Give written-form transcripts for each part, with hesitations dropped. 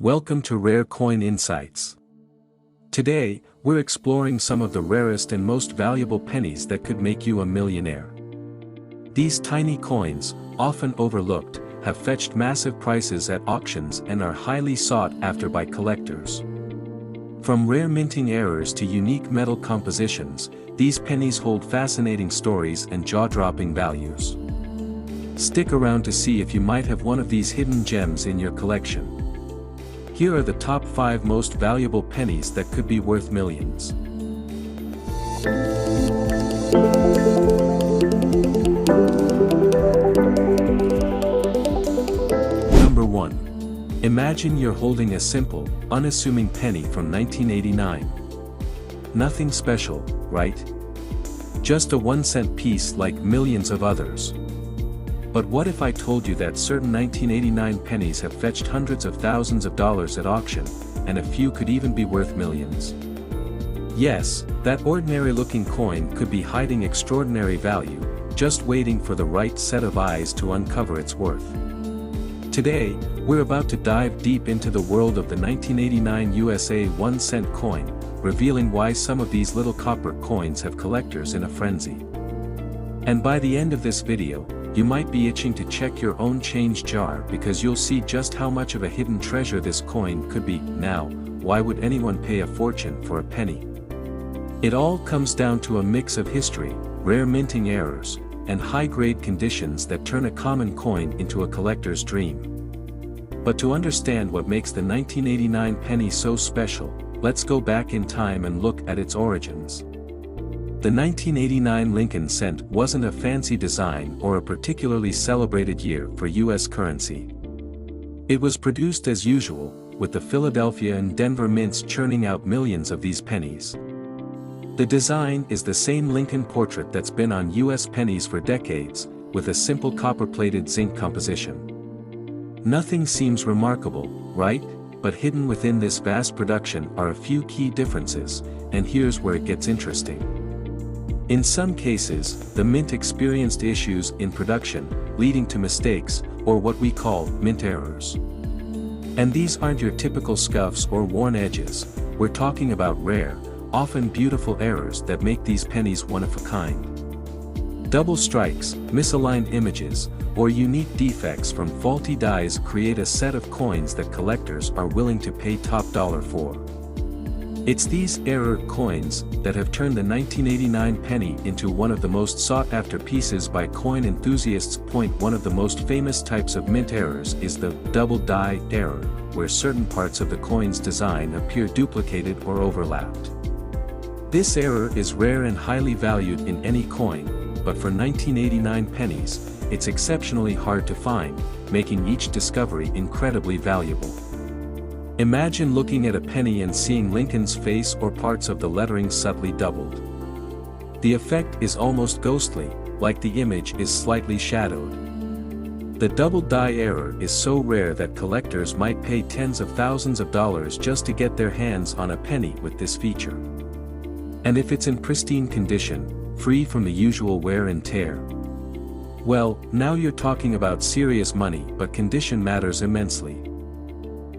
Welcome to Rare Coin Insights. Today, we're exploring some of the rarest and most valuable pennies that could make you a millionaire. These tiny coins, often overlooked, have fetched massive prices at auctions and are highly sought after by collectors. From rare minting errors to unique metal compositions, these pennies hold fascinating stories and jaw-dropping values. Stick around to see if you might have one of these hidden gems in your collection. Here are the top 5 most valuable pennies that could be worth millions. Number 1. Imagine you're holding a simple, unassuming penny from 1989. Nothing special, right? Just a 1-cent piece like millions of others. But what if I told you that certain 1989 pennies have fetched hundreds of thousands of dollars at auction, and a few could even be worth millions? Yes, that ordinary-looking coin could be hiding extraordinary value, just waiting for the right set of eyes to uncover its worth. Today, we're about to dive deep into the world of the 1989 USA 1-cent coin, revealing why some of these little copper coins have collectors in a frenzy. And by the end of this video, you might be itching to check your own change jar because you'll see just how much of a hidden treasure this coin could be. Now, why would anyone pay a fortune for a penny? It all comes down to a mix of history, rare minting errors, and high-grade conditions that turn a common coin into a collector's dream. But to understand what makes the 1989 penny so special, let's go back in time and look at its origins. The 1989 Lincoln cent wasn't a fancy design or a particularly celebrated year for U.S. currency. It was produced as usual, with the Philadelphia and Denver mints churning out millions of these pennies. The design is the same Lincoln portrait that's been on U.S. pennies for decades, with a simple copper-plated zinc composition. Nothing seems remarkable, right? But hidden within this vast production are a few key differences, and here's where it gets interesting. In some cases, the mint experienced issues in production, leading to mistakes, or what we call mint errors. And these aren't your typical scuffs or worn edges, we're talking about rare, often beautiful errors that make these pennies one of a kind. Double strikes, misaligned images, or unique defects from faulty dies create a set of coins that collectors are willing to pay top dollar for. It's these error coins that have turned the 1989 penny into one of the most sought-after pieces by coin enthusiasts. One of the most famous types of mint errors is the double die error, where certain parts of the coin's design appear duplicated or overlapped. This error is rare and highly valued in any coin, but for 1989 pennies, it's exceptionally hard to find, making each discovery incredibly valuable. Imagine looking at a penny and seeing Lincoln's face or parts of the lettering subtly doubled. The effect is almost ghostly, like the image is slightly shadowed. The double die error is so rare that collectors might pay tens of thousands of dollars just to get their hands on a penny with this feature. And if it's in pristine condition, free from the usual wear and tear, well, now you're talking about serious money, but condition matters immensely.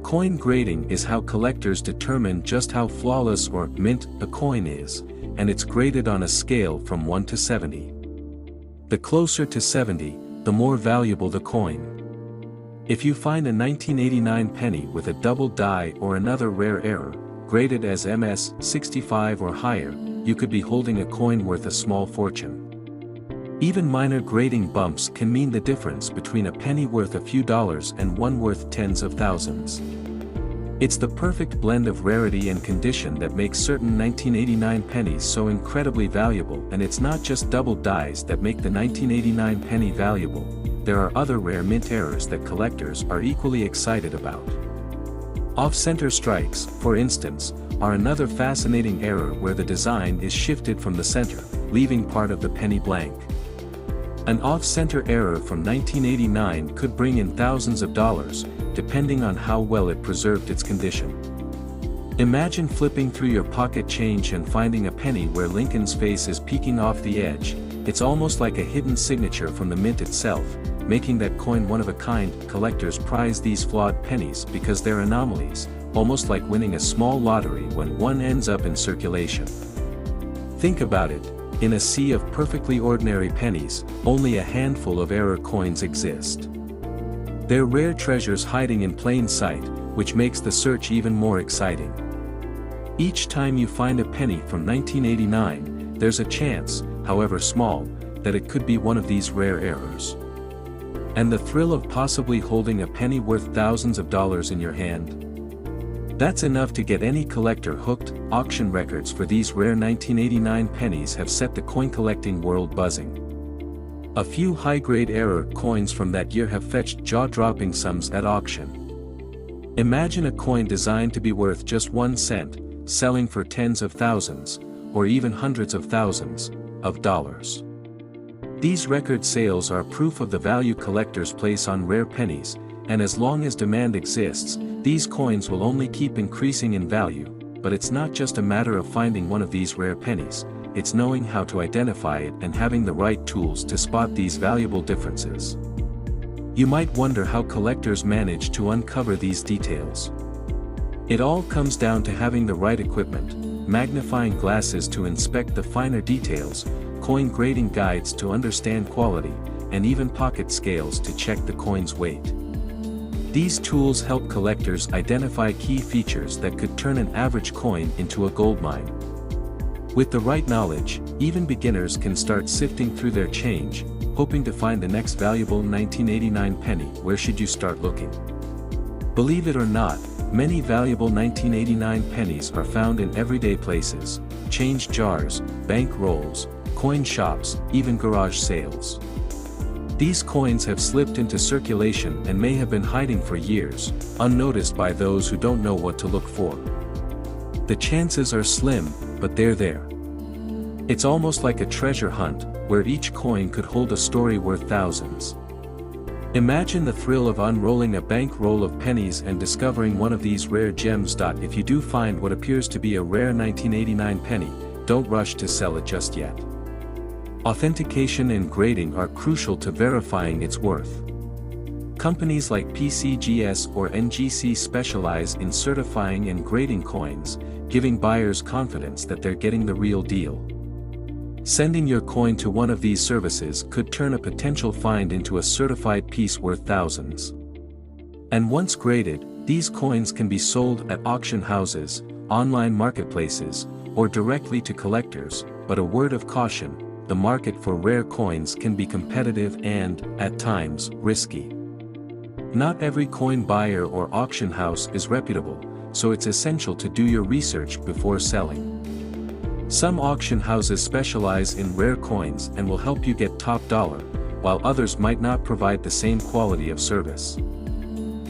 Coin grading is how collectors determine just how flawless or mint a coin is, and it's graded on a scale from 1 to 70. The closer to 70, the more valuable the coin. If you find a 1989 penny with a double die or another rare error, graded as MS 65 or higher, you could be holding a coin worth a small fortune. Even minor grading bumps can mean the difference between a penny worth a few dollars and one worth tens of thousands. It's the perfect blend of rarity and condition that makes certain 1989 pennies so incredibly valuable, and it's not just double dies that make the 1989 penny valuable, there are other rare mint errors that collectors are equally excited about. Off-center strikes, for instance, are another fascinating error where the design is shifted from the center, leaving part of the penny blank. An off-center error from 1989 could bring in thousands of dollars, depending on how well it preserved its condition. Imagine flipping through your pocket change and finding a penny where Lincoln's face is peeking off the edge. It's almost like a hidden signature from the mint itself, making that coin one of a kind. Collectors prize these flawed pennies because they're anomalies, almost like winning a small lottery when one ends up in circulation. Think about it, in a sea of perfectly ordinary pennies, only a handful of error coins exist. They're rare treasures hiding in plain sight, which makes the search even more exciting. Each time you find a penny from 1989, there's a chance, however small, that it could be one of these rare errors. And the thrill of possibly holding a penny worth thousands of dollars in your hand? That's enough to get any collector hooked. Auction records for these rare 1989 pennies have set the coin collecting world buzzing. A few high-grade error coins from that year have fetched jaw-dropping sums at auction. Imagine a coin designed to be worth just 1 cent, selling for tens of thousands, or even hundreds of thousands, of dollars. These record sales are proof of the value collectors place on rare pennies, and as long as demand exists, these coins will only keep increasing in value. But it's not just a matter of finding one of these rare pennies, it's knowing how to identify it and having the right tools to spot these valuable differences. You might wonder how collectors manage to uncover these details. It all comes down to having the right equipment, magnifying glasses to inspect the finer details, coin grading guides to understand quality, and even pocket scales to check the coin's weight. These tools help collectors identify key features that could turn an average coin into a goldmine. With the right knowledge, even beginners can start sifting through their change, hoping to find the next valuable 1989 penny. Where should you start looking? Believe it or not, many valuable 1989 pennies are found in everyday places: change jars, bank rolls, coin shops, even garage sales. These coins have slipped into circulation and may have been hiding for years, unnoticed by those who don't know what to look for. The chances are slim, but they're there. It's almost like a treasure hunt, where each coin could hold a story worth thousands. Imagine the thrill of unrolling a bank roll of pennies and discovering one of these rare gems. If you do find what appears to be a rare 1989 penny, don't rush to sell it just yet. Authentication and grading are crucial to verifying its worth. Companies like PCGS or NGC specialize in certifying and grading coins, giving buyers confidence that they're getting the real deal. Sending your coin to one of these services could turn a potential find into a certified piece worth thousands. And once graded, these coins can be sold at auction houses, online marketplaces, or directly to collectors. But a word of caution: the market for rare coins can be competitive and, at times, risky. Not every coin buyer or auction house is reputable, so it's essential to do your research before selling. Some auction houses specialize in rare coins and will help you get top dollar, while others might not provide the same quality of service.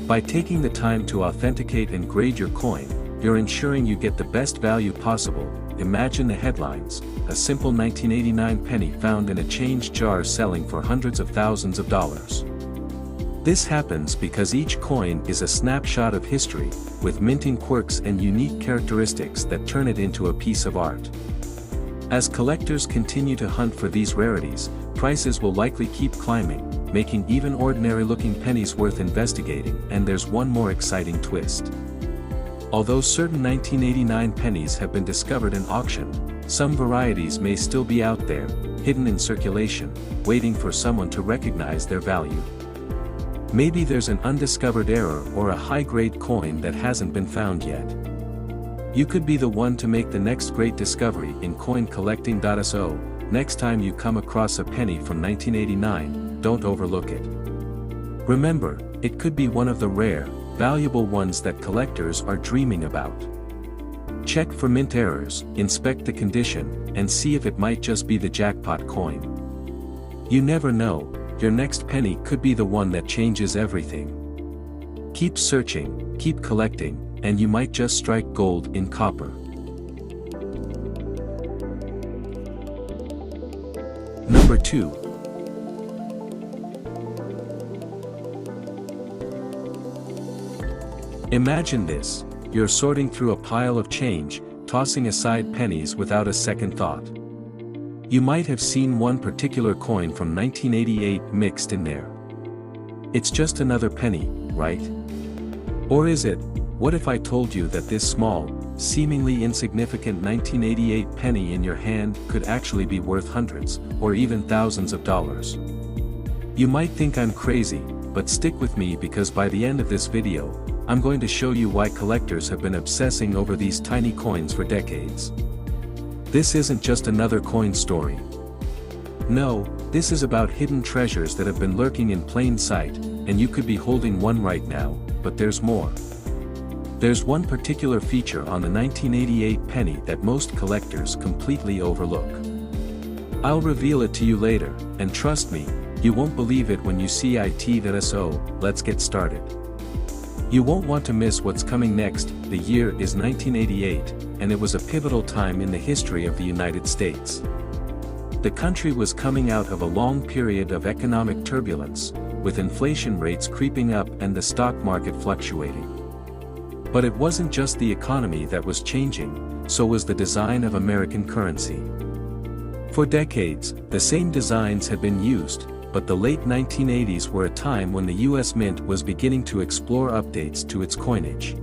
By taking the time to authenticate and grade your coin, you're ensuring you get the best value possible. Imagine the headlines: a simple 1989 penny found in a change jar selling for hundreds of thousands of dollars. This happens because each coin is a snapshot of history, with minting quirks and unique characteristics that turn it into a piece of art. As collectors continue to hunt for these rarities, prices will likely keep climbing, making even ordinary-looking pennies worth investigating. And there's one more exciting twist. Although certain 1989 pennies have been discovered in auction, some varieties may still be out there, hidden in circulation, waiting for someone to recognize their value. Maybe there's an undiscovered error or a high-grade coin that hasn't been found yet. You could be the one to make the next great discovery in coin collecting. So, next time you come across a penny from 1989, don't overlook it. Remember, it could be one of the rare, valuable ones that collectors are dreaming about. Check for mint errors, inspect the condition, and see if it might just be the jackpot coin. You never know, your next penny could be the one that changes everything. Keep searching, keep collecting, and you might just strike gold in copper. Number 2. Imagine this: you're sorting through a pile of change, tossing aside pennies without a second thought. You might have seen one particular coin from 1988 mixed in there. It's just another penny, right? Or is it? What if I told you that this small, seemingly insignificant 1988 penny in your hand could actually be worth hundreds, or even thousands of dollars? You might think I'm crazy, but stick with me because by the end of this video, I'm going to show you why collectors have been obsessing over these tiny coins for decades. This isn't just another coin story. No, this is about hidden treasures that have been lurking in plain sight, and you could be holding one right now, but there's more. There's one particular feature on the 1988 penny that most collectors completely overlook. I'll reveal it to you later, and trust me, you won't believe it when you see it. So, let's get started. You won't want to miss what's coming next. The year is 1988, and it was a pivotal time in the history of the United States. The country was coming out of a long period of economic turbulence, with inflation rates creeping up and the stock market fluctuating. But it wasn't just the economy that was changing, so was the design of American currency. For decades, the same designs had been used, but the late 1980s were a time when the US Mint was beginning to explore updates to its coinage.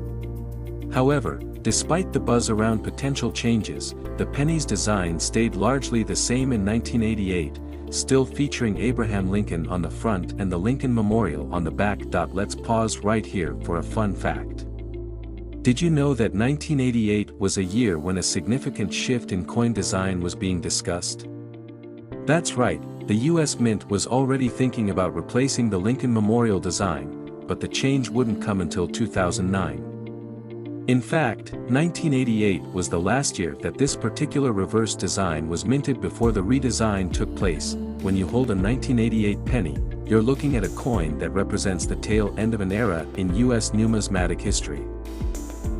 However, despite the buzz around potential changes, the penny's design stayed largely the same in 1988, still featuring Abraham Lincoln on the front and the Lincoln Memorial on the back. Let's pause right here for a fun fact. Did you know that 1988 was a year when a significant shift in coin design was being discussed? That's right, the US Mint was already thinking about replacing the Lincoln Memorial design, but the change wouldn't come until 2009. In fact, 1988 was the last year that this particular reverse design was minted before the redesign took place. When you hold a 1988 penny, you're looking at a coin that represents the tail end of an era in US numismatic history.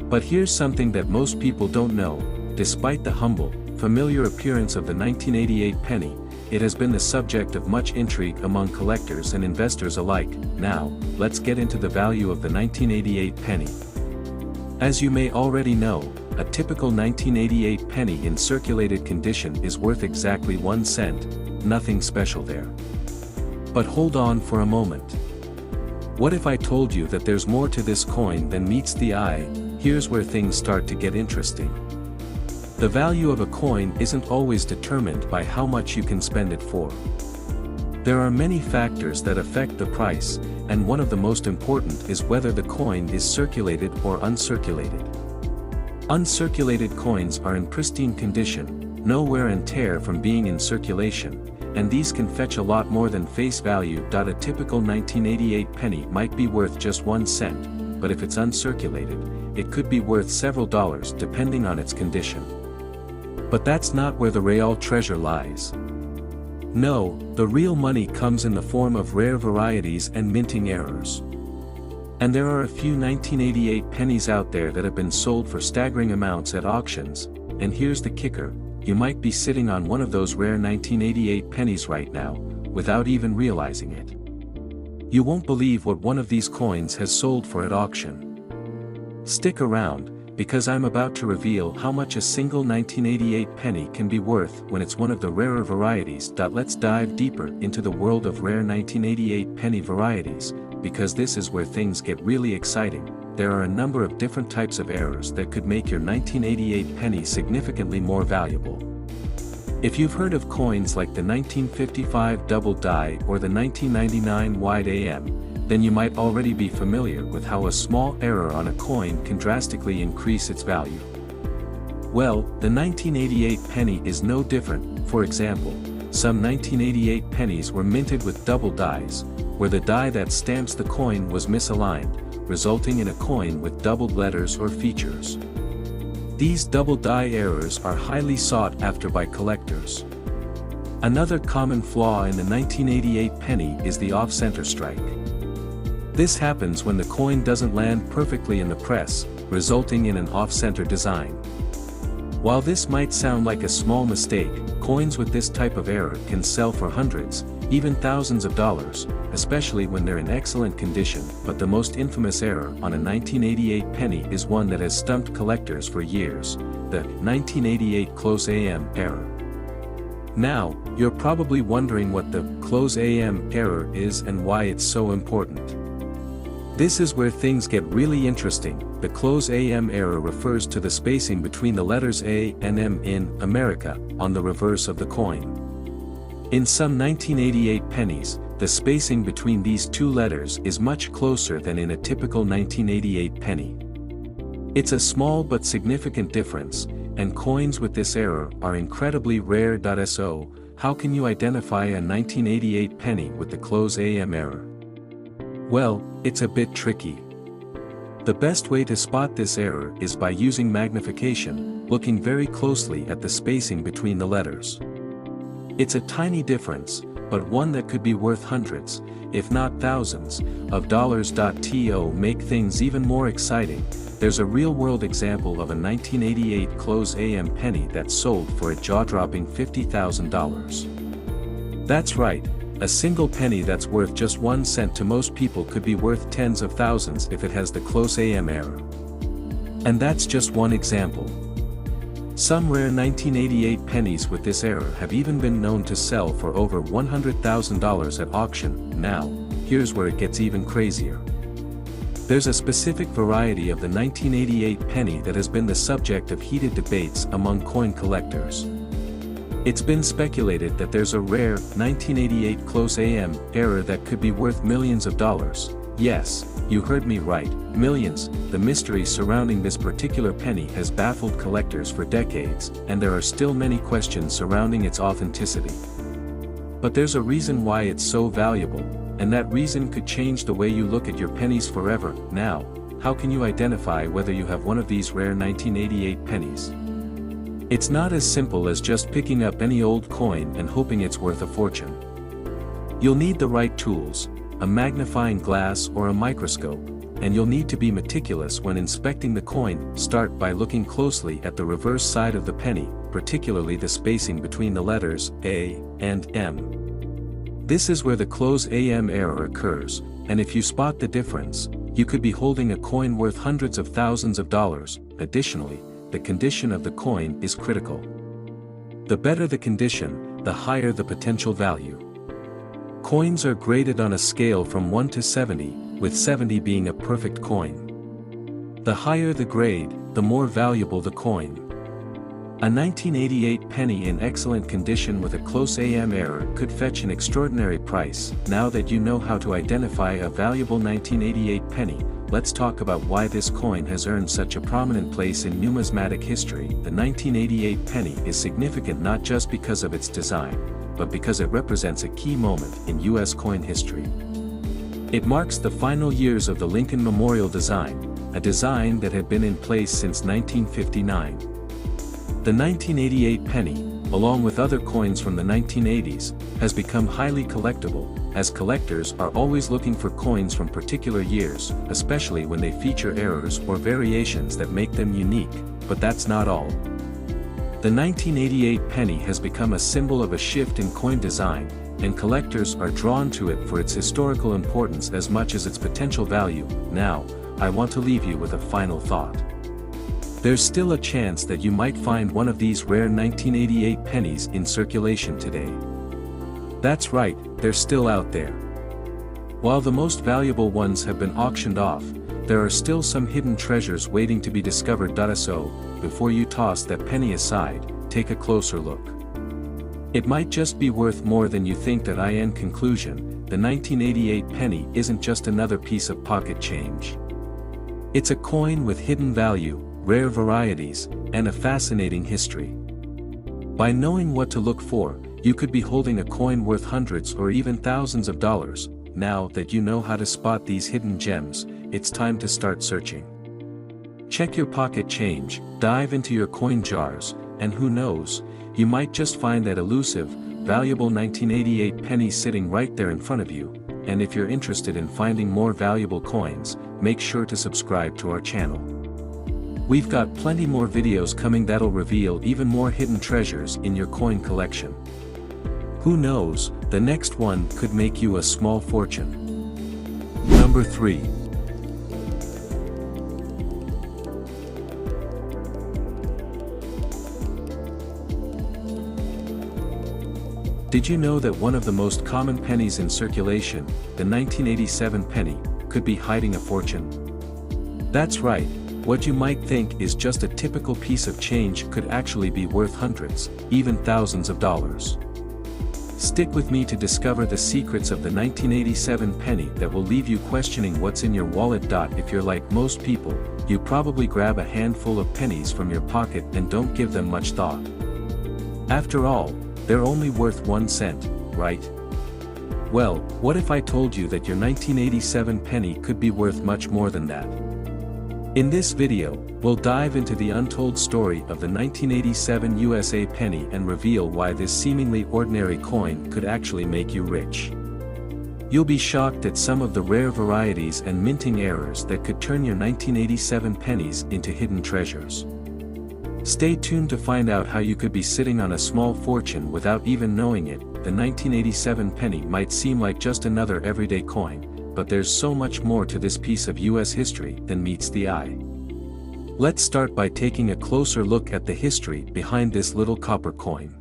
But here's something that most people don't know: despite the humble, familiar appearance of the 1988 penny, it has been the subject of much intrigue among collectors and investors alike. Now, let's get into the value of the 1988 penny. As you may already know, a typical 1988 penny in circulated condition is worth exactly 1 cent, nothing special there. But hold on for a moment. What if I told you that there's more to this coin than meets the eye? Here's where things start to get interesting. The value of a coin isn't always determined by how much you can spend it for. There are many factors that affect the price, and one of the most important is whether the coin is circulated or uncirculated. Uncirculated coins are in pristine condition, no wear and tear from being in circulation, and these can fetch a lot more than face value. A typical 1988 penny might be worth just 1 cent, but if it's uncirculated, it could be worth several dollars depending on its condition. But that's not where the real treasure lies. No, the real money comes in the form of rare varieties and minting errors. And there are a few 1988 pennies out there that have been sold for staggering amounts at auctions, and here's the kicker: you might be sitting on one of those rare 1988 pennies right now, without even realizing it. You won't believe what one of these coins has sold for at auction. Stick around, because I'm about to reveal how much a single 1988 penny can be worth when it's one of the rarer varieties. Let's dive deeper into the world of rare 1988 penny varieties, because this is where things get really exciting. There are a number of different types of errors that could make your 1988 penny significantly more valuable. If you've heard of coins like the 1955 double die or the 1999 wide AM, then you might already be familiar with how a small error on a coin can drastically increase its value. Well, the 1988 penny is no different. For example, some 1988 pennies were minted with double dies, where the die that stamps the coin was misaligned, resulting in a coin with doubled letters or features. These double die errors are highly sought after by collectors. Another common flaw in the 1988 penny is the off-center strike. This happens when the coin doesn't land perfectly in the press, resulting in an off-center design. While this might sound like a small mistake, coins with this type of error can sell for hundreds, even thousands of dollars, especially when they're in excellent condition. But the most infamous error on a 1988 penny is one that has stumped collectors for years: the 1988 close AM error. Now, you're probably wondering what the close AM error is and why it's so important. This is where things get really interesting. The close AM error refers to the spacing between the letters A and M in America on the reverse of the coin. In some 1988 pennies, the spacing between these two letters is much closer than in a typical 1988 penny. It's a small but significant difference, and coins with this error are incredibly rare. So, how can you identify a 1988 penny with the close AM error? Well, it's a bit tricky. The best way to spot this error is by using magnification, looking very closely at the spacing between the letters. It's a tiny difference, but one that could be worth hundreds, if not thousands, of dollars. To make things even more exciting, there's a real-world example of a 1988 close AM penny that sold for a jaw-dropping $50,000. That's right, a single penny that's worth just 1 cent to most people could be worth tens of thousands if it has the close AM error. And that's just one example. Some rare 1988 pennies with this error have even been known to sell for over $100,000 at auction. Now, here's where it gets even crazier. There's a specific variety of the 1988 penny that has been the subject of heated debates among coin collectors. It's been speculated that there's a rare 1988 close AM error that could be worth millions of dollars. Yes, you heard me right, millions. The mystery surrounding this particular penny has baffled collectors for decades, and there are still many questions surrounding its authenticity. But there's a reason why it's so valuable, and that reason could change the way you look at your pennies forever. Now, how can you identify whether you have one of these rare 1988 pennies? It's not as simple as just picking up any old coin and hoping it's worth a fortune. You'll need the right tools, a magnifying glass or a microscope, and you'll need to be meticulous when inspecting the coin. Start by looking closely at the reverse side of the penny, particularly the spacing between the letters A and M. This is where the close AM error occurs, and if you spot the difference, you could be holding a coin worth hundreds of thousands of dollars. Additionally, the condition of the coin is critical. The better the condition, the higher the potential value. Coins are graded on a scale from 1 to 70, with 70 being a perfect coin. The higher the grade, the more valuable the coin. A 1988 penny in excellent condition with a close AM error could fetch an extraordinary price. Now that you know how to identify a valuable 1988 penny, let's talk about why this coin has earned such a prominent place in numismatic history. The 1988 penny is significant not just because of its design, but because it represents a key moment in U.S. coin history. It marks the final years of the Lincoln Memorial design, a design that had been in place since 1959. The 1988 penny, along with other coins from the 1980s, has become highly collectible, as collectors are always looking for coins from particular years, especially when they feature errors or variations that make them unique. But that's not all. The 1988 penny has become a symbol of a shift in coin design, and collectors are drawn to it for its historical importance as much as its potential value. Now, I want to leave you with a final thought. There's still a chance that you might find one of these rare 1988 pennies in circulation today. That's right, they're still out there. While the most valuable ones have been auctioned off, there are still some hidden treasures waiting to be discovered. So, before you toss that penny aside, take a closer look. It might just be worth more than you think. In conclusion, the 1988 penny isn't just another piece of pocket change. It's a coin with hidden value, rare varieties, and a fascinating history. By knowing what to look for, you could be holding a coin worth hundreds or even thousands of dollars. Now that you know how to spot these hidden gems, it's time to start searching. Check your pocket change, dive into your coin jars, and who knows, you might just find that elusive, valuable 1988 penny sitting right there in front of you. And if you're interested in finding more valuable coins, make sure to subscribe to our channel. We've got plenty more videos coming that'll reveal even more hidden treasures in your coin collection. Who knows, the next one could make you a small fortune. Number 3. Did you know that one of the most common pennies in circulation, the 1987 penny, could be hiding a fortune? That's right, what you might think is just a typical piece of change could actually be worth hundreds, even thousands of dollars. Stick with me to discover the secrets of the 1987 penny that will leave you questioning what's in your wallet. If you're like most people, you probably grab a handful of pennies from your pocket and don't give them much thought. After all, they're only worth 1 cent, right? Well, what if I told you that your 1987 penny could be worth much more than that? In this video, we'll dive into the untold story of the 1987 USA penny and reveal why this seemingly ordinary coin could actually make you rich. You'll be shocked at some of the rare varieties and minting errors that could turn your 1987 pennies into hidden treasures. Stay tuned to find out how you could be sitting on a small fortune without even knowing it. The 1987 penny might seem like just another everyday coin, but there's so much more to this piece of US history than meets the eye. Let's start by taking a closer look at the history behind this little copper coin.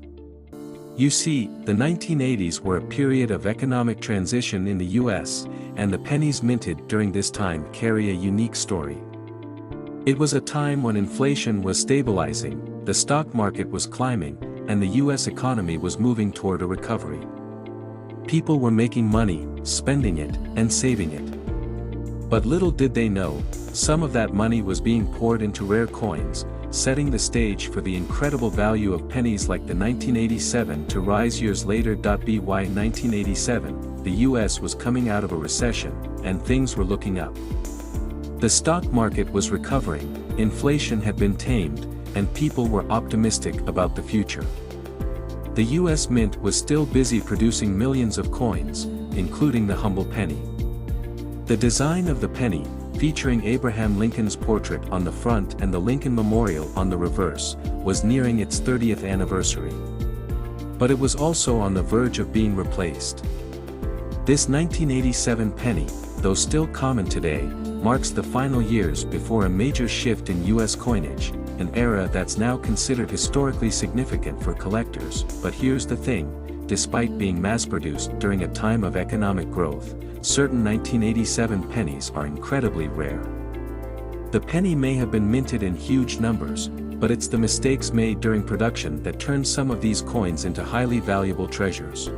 You see, the 1980s were a period of economic transition in the US, and the pennies minted during this time carry a unique story. It was a time when inflation was stabilizing, the stock market was climbing, and the US economy was moving toward a recovery. People were making money, spending it, and saving it. But little did they know, some of that money was being poured into rare coins, setting the stage for the incredible value of pennies like the 1987 to rise years later. By 1987, the US was coming out of a recession, and things were looking up. The stock market was recovering, inflation had been tamed, and people were optimistic about the future. The US Mint was still busy producing millions of coins, including the humble penny. The design of the penny, featuring Abraham Lincoln's portrait on the front and the Lincoln Memorial on the reverse, was nearing its 30th anniversary. But it was also on the verge of being replaced. This 1987 penny, though still common today, marks the final years before a major shift in US coinage, an era that's now considered historically significant for collectors. But here's the thing, despite being mass-produced during a time of economic growth, certain 1987 pennies are incredibly rare. The penny may have been minted in huge numbers, but it's the mistakes made during production that turn some of these coins into highly valuable treasures.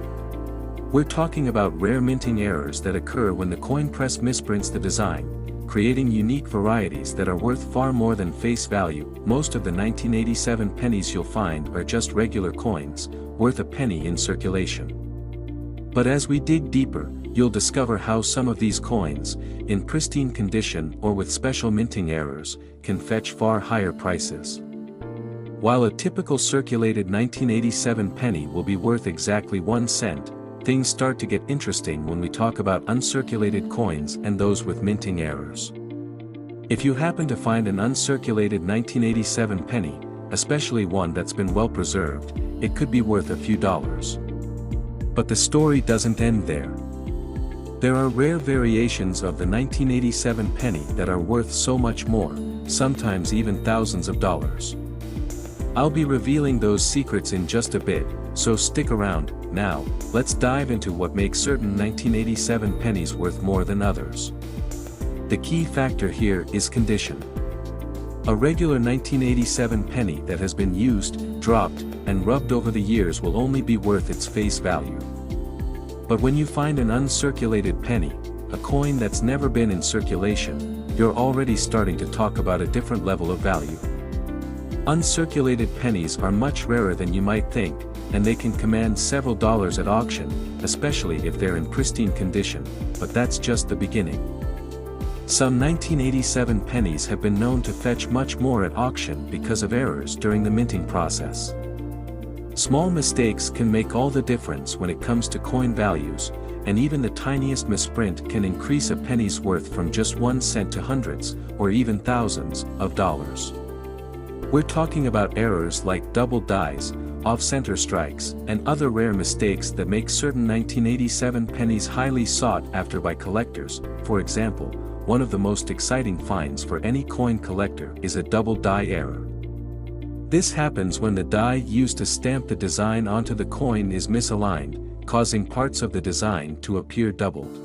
We're talking about rare minting errors that occur when the coin press misprints the design, creating unique varieties that are worth far more than face value. Most of the 1987 pennies you'll find are just regular coins, worth a penny in circulation. But as we dig deeper, you'll discover how some of these coins, in pristine condition or with special minting errors, can fetch far higher prices. While a typical circulated 1987 penny will be worth exactly 1 cent, things start to get interesting when we talk about uncirculated coins and those with minting errors. If you happen to find an uncirculated 1987 penny, especially one that's been well preserved, it could be worth a few dollars. But the story doesn't end there. There are rare variations of the 1987 penny that are worth so much more, sometimes even thousands of dollars. I'll be revealing those secrets in just a bit, so stick around. Now, let's dive into what makes certain 1987 pennies worth more than others. The key factor here is condition. A regular 1987 penny that has been used, dropped, and rubbed over the years will only be worth its face value. But when you find an uncirculated penny, a coin that's never been in circulation, you're already starting to talk about a different level of value. Uncirculated pennies are much rarer than you might think, and they can command several dollars at auction, especially if they're in pristine condition, but that's just the beginning. Some 1987 pennies have been known to fetch much more at auction because of errors during the minting process. Small mistakes can make all the difference when it comes to coin values, and even the tiniest misprint can increase a penny's worth from just 1 cent to hundreds, or even thousands, of dollars. We're talking about errors like double dies, off-center strikes, and other rare mistakes that make certain 1987 pennies highly sought after by collectors. For example, one of the most exciting finds for any coin collector is a double die error. This happens when the die used to stamp the design onto the coin is misaligned, causing parts of the design to appear doubled.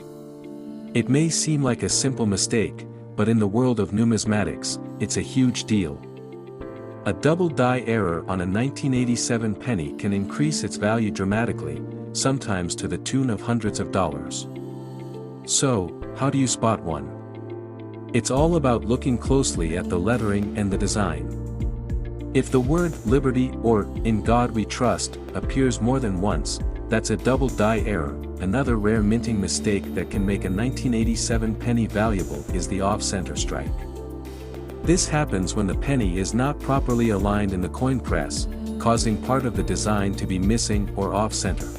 It may seem like a simple mistake, but in the world of numismatics, it's a huge deal. A double die error on a 1987 penny can increase its value dramatically, sometimes to the tune of hundreds of dollars. So, how do you spot one? It's all about looking closely at the lettering and the design. If the word "Liberty" or "In God We Trust" appears more than once, that's a double die error. Another rare minting mistake that can make a 1987 penny valuable is the off-center strike. This happens when the penny is not properly aligned in the coin press, causing part of the design to be missing or off-center.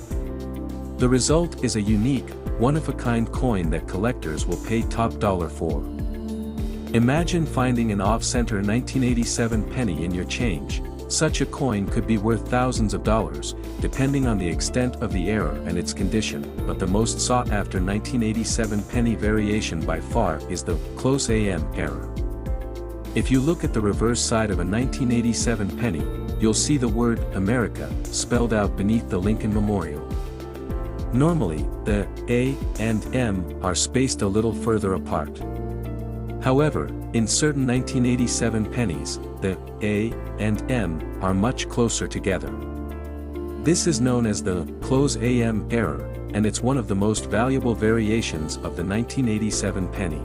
The result is a unique, one-of-a-kind coin that collectors will pay top dollar for. Imagine finding an off-center 1987 penny in your change. Such a coin could be worth thousands of dollars, depending on the extent of the error and its condition, but the most sought-after 1987 penny variation by far is the close AM error. If you look at the reverse side of a 1987 penny, you'll see the word "America" spelled out beneath the Lincoln Memorial. Normally, the A and M are spaced a little further apart. However, in certain 1987 pennies, the A and M are much closer together. This is known as the close AM error, and it's one of the most valuable variations of the 1987 penny.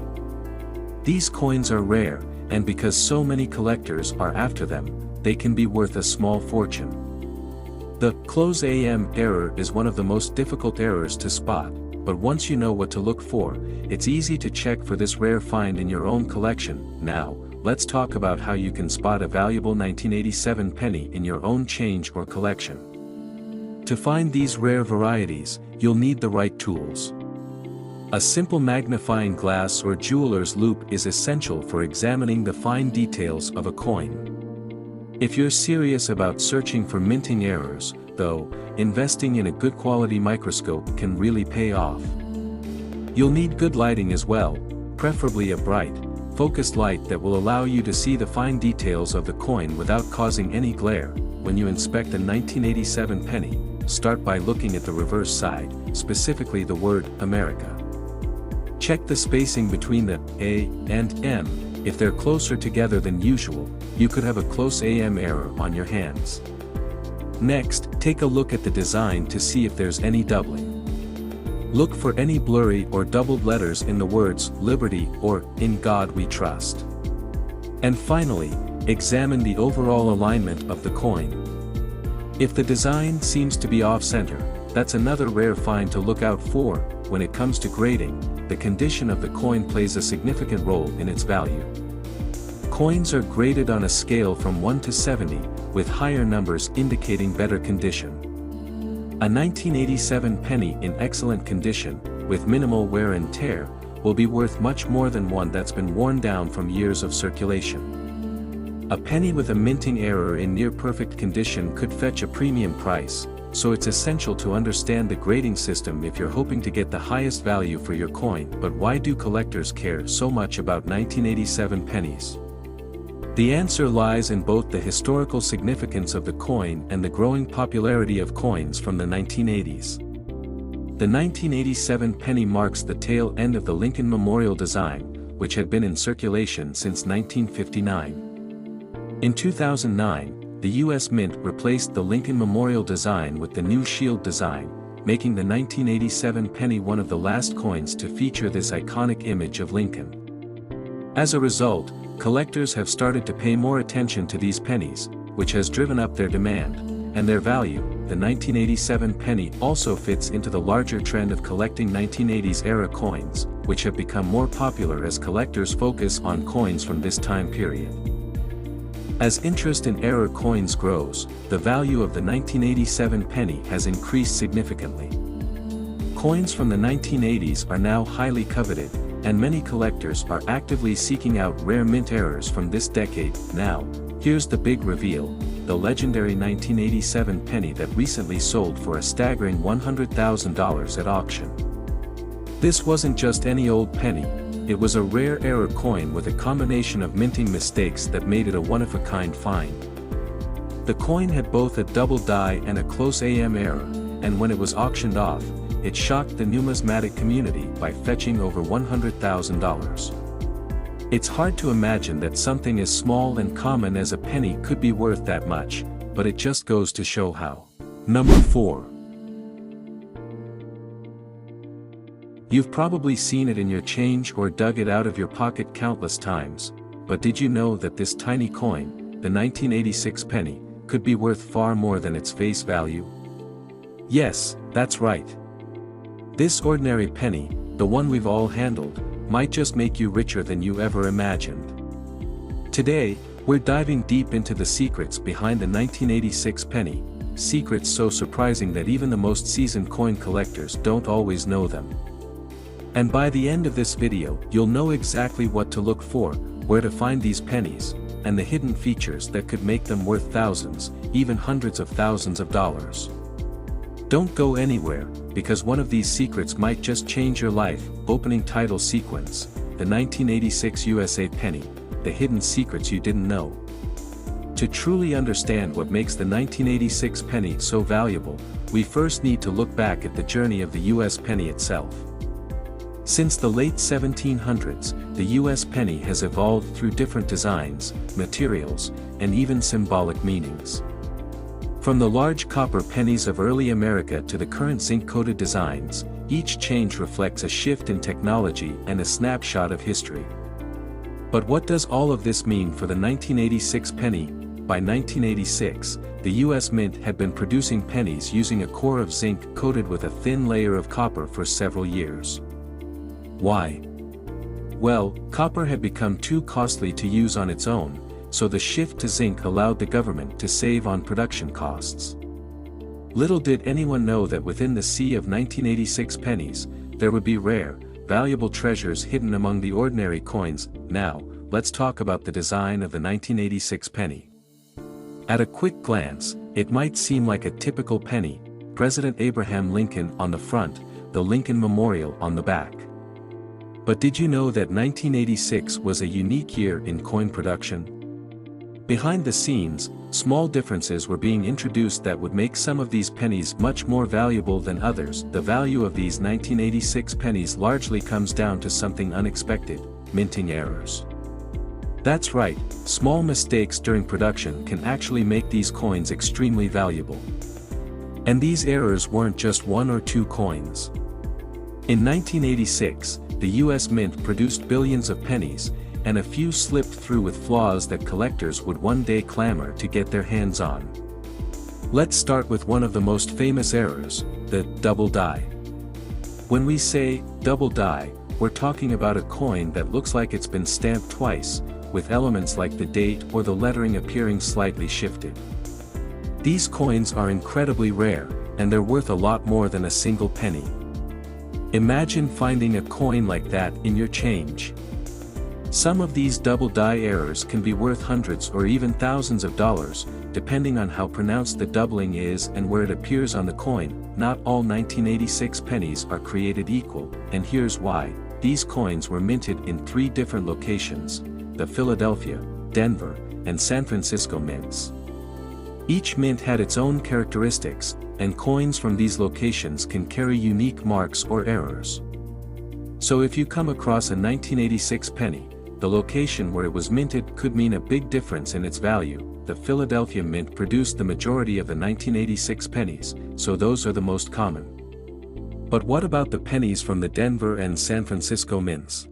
These coins are rare, and because so many collectors are after them, they can be worth a small fortune. The close AM error is one of the most difficult errors to spot, but once you know what to look for, it's easy to check for this rare find in your own collection. Now, let's talk about how you can spot a valuable 1987 penny in your own change or collection. To find these rare varieties, you'll need the right tools. A simple magnifying glass or jeweler's loupe is essential for examining the fine details of a coin. If you're serious about searching for minting errors, though, investing in a good quality microscope can really pay off. You'll need good lighting as well, preferably a bright, focused light that will allow you to see the fine details of the coin without causing any glare. When you inspect a 1987 penny, start by looking at the reverse side, specifically the word "America." Check the spacing between the A and M. If they're closer together than usual, you could have a close AM error on your hands. Next, take a look at the design to see if there's any doubling. Look for any blurry or doubled letters in the words "Liberty" or "In God We Trust." And finally, examine the overall alignment of the coin. If the design seems to be off-center, that's another rare find to look out for. When it comes to grading, the condition of the coin plays a significant role in its value. Coins are graded on a scale from 1 to 70, with higher numbers indicating better condition. A 1987 penny in excellent condition, with minimal wear and tear, will be worth much more than one that's been worn down from years of circulation. A penny with a minting error in near-perfect condition could fetch a premium price, so it's essential to understand the grading system if you're hoping to get the highest value for your coin. But why do collectors care so much about 1987 pennies? The answer lies in both the historical significance of the coin and the growing popularity of coins from the 1980s. The 1987 penny marks the tail end of the Lincoln Memorial design, which had been in circulation since 1959. In 2009, the U.S. Mint replaced the Lincoln Memorial design with the new shield design, making the 1987 penny one of the last coins to feature this iconic image of Lincoln. As a result, collectors have started to pay more attention to these pennies, which has driven up their demand and their value. The 1987 penny also fits into the larger trend of collecting 1980s-era coins, which have become more popular as collectors focus on coins from this time period. As interest in era coins grows, the value of the 1987 penny has increased significantly. Coins from the 1980s are now highly coveted, and many collectors are actively seeking out rare mint errors from this decade. Now, here's the big reveal: the legendary 1987 penny that recently sold for a staggering $100,000 at auction. This wasn't just any old penny. It was a rare error coin with a combination of minting mistakes that made it a one-of-a-kind find. The coin had both a double die and a close AM error, and when it was auctioned off, it shocked the numismatic community by fetching over $100,000. It's hard to imagine that something as small and common as a penny could be worth that much, but it just goes to show how. Number 4. You've probably seen it in your change or dug it out of your pocket countless times, but did you know that this tiny coin, the 1986 penny, could be worth far more than its face value? Yes, that's right. This ordinary penny, the one we've all handled, might just make you richer than you ever imagined. Today, we're diving deep into the secrets behind the 1986 penny, secrets so surprising that even the most seasoned coin collectors don't always know them. And by the end of this video, you'll know exactly what to look for, where to find these pennies, and the hidden features that could make them worth thousands, even hundreds of thousands of dollars. Don't go anywhere, because one of these secrets might just change your life. Opening title sequence, the 1986 USA penny, the hidden secrets you didn't know. To truly understand what makes the 1986 penny so valuable, we first need to look back at the journey of the US penny itself. Since the late 1700s, the US penny has evolved through different designs, materials, and even symbolic meanings. From the large copper pennies of early America to the current zinc-coated designs, each change reflects a shift in technology and a snapshot of history. But what does all of this mean for the 1986 penny? By 1986, the US Mint had been producing pennies using a core of zinc coated with a thin layer of copper for several years. Why? Well, copper had become too costly to use on its own, so the shift to zinc allowed the government to save on production costs. Little did anyone know that within the sea of 1986 pennies, there would be rare, valuable treasures hidden among the ordinary coins. Now, let's talk about the design of the 1986 penny. At a quick glance, it might seem like a typical penny: President Abraham Lincoln on the front, the Lincoln Memorial on the back. But did you know that 1986 was a unique year in coin production? Behind the scenes, small differences were being introduced that would make some of these pennies much more valuable than others. The value of these 1986 pennies largely comes down to something unexpected: minting errors. That's right, small mistakes during production can actually make these coins extremely valuable. And these errors weren't just one or two coins. In 1986, the US Mint produced billions of pennies, and a few slipped through with flaws that collectors would one day clamor to get their hands on. Let's start with one of the most famous errors, the double die. When we say double die, we're talking about a coin that looks like it's been stamped twice, with elements like the date or the lettering appearing slightly shifted. These coins are incredibly rare, and they're worth a lot more than a single penny. Imagine finding a coin like that in your change. Some of these double die errors can be worth hundreds or even thousands of dollars, depending on how pronounced the doubling is and where it appears on the coin. Not all 1986 pennies are created equal, and here's why. These coins were minted in 3 different locations: the Philadelphia, Denver, and San Francisco mints. Each mint had its own characteristics, and coins from these locations can carry unique marks or errors. So if you come across a 1986 penny, the location where it was minted could mean a big difference in its value. The Philadelphia Mint produced the majority of the 1986 pennies, so those are the most common. But what about the pennies from the Denver and San Francisco mints?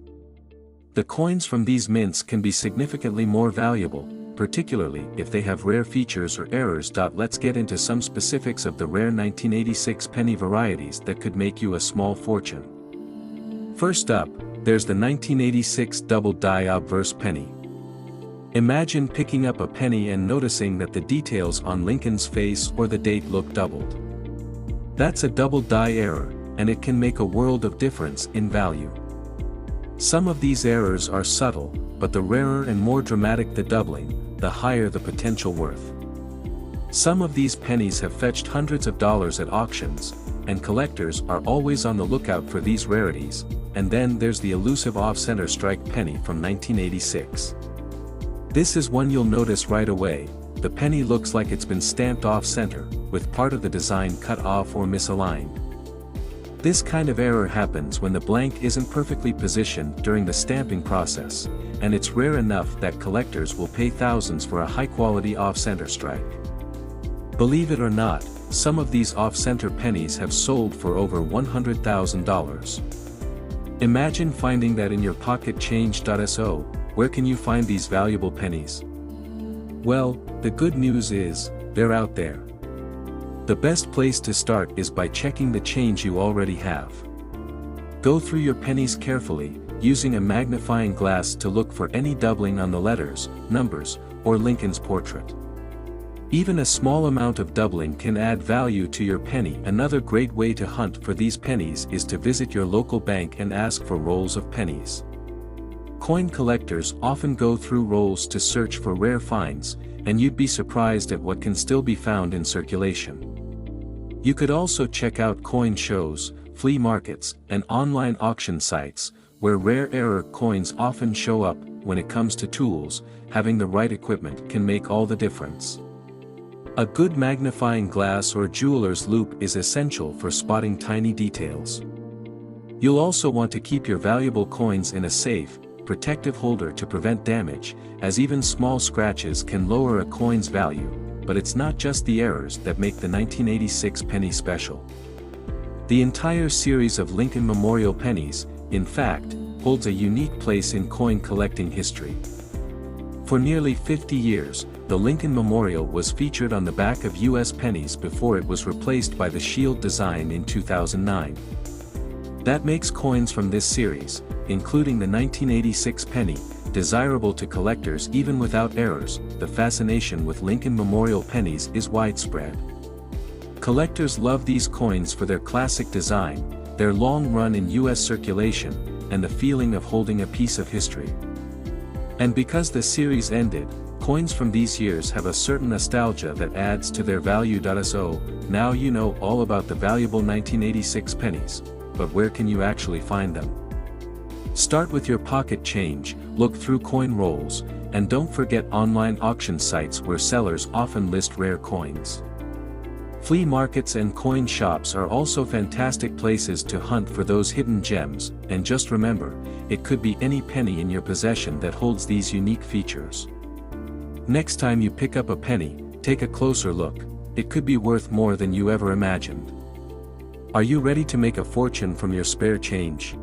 The coins from these mints can be significantly more valuable, particularly if they have rare features or errors. Let's get into some specifics of the rare 1986 penny varieties that could make you a small fortune. First up, there's the 1986 double die obverse penny. Imagine picking up a penny and noticing that the details on Lincoln's face or the date look doubled. That's a double die error, and it can make a world of difference in value. Some of these errors are subtle, but the rarer and more dramatic the doubling, the higher the potential worth. Some of these pennies have fetched hundreds of dollars at auctions, and collectors are always on the lookout for these rarities. And then there's the elusive off-center strike penny from 1986. This is one you'll notice right away. The penny looks like it's been stamped off-center, with part of the design cut off or misaligned. This kind of error happens when the blank isn't perfectly positioned during the stamping process, and it's rare enough that collectors will pay thousands for a high-quality off-center strike. Believe it or not, some of these off-center pennies have sold for over $100,000. Imagine finding that in your pocket change.so. Where can you find these valuable pennies? Well, the good news is, they're out there. The best place to start is by checking the change you already have. Go through your pennies carefully, using a magnifying glass to look for any doubling on the letters, numbers, or Lincoln's portrait. Even a small amount of doubling can add value to your penny. Another great way to hunt for these pennies is to visit your local bank and ask for rolls of pennies. Coin collectors often go through rolls to search for rare finds, and you'd be surprised at what can still be found in circulation. You could also check out coin shows, flea markets, and online auction sites, where rare error coins often show up. When it comes to tools, having the right equipment can make all the difference. A good magnifying glass or jeweler's loupe is essential for spotting tiny details. You'll also want to keep your valuable coins in a safe, protective holder to prevent damage, as even small scratches can lower a coin's value. But it's not just the errors that make the 1986 penny special. The entire series of Lincoln Memorial pennies, in fact, holds a unique place in coin collecting history. For nearly 50 years, the Lincoln Memorial was featured on the back of U.S. pennies before it was replaced by the shield design in 2009. That makes coins from this series, including the 1986 penny, desirable to collectors even without errors. The fascination with Lincoln Memorial pennies is widespread. Collectors love these coins for their classic design, their long run in U.S. circulation, and the feeling of holding a piece of history. And because the series ended, coins from these years have a certain nostalgia that adds to their value. So, now you know all about the valuable 1986 pennies, but where can you actually find them? Start with your pocket change, look through coin rolls, and don't forget online auction sites where sellers often list rare coins. Flea markets and coin shops are also fantastic places to hunt for those hidden gems, and just remember, it could be any penny in your possession that holds these unique features. Next time you pick up a penny, take a closer look. It could be worth more than you ever imagined. Are you ready to make a fortune from your spare change?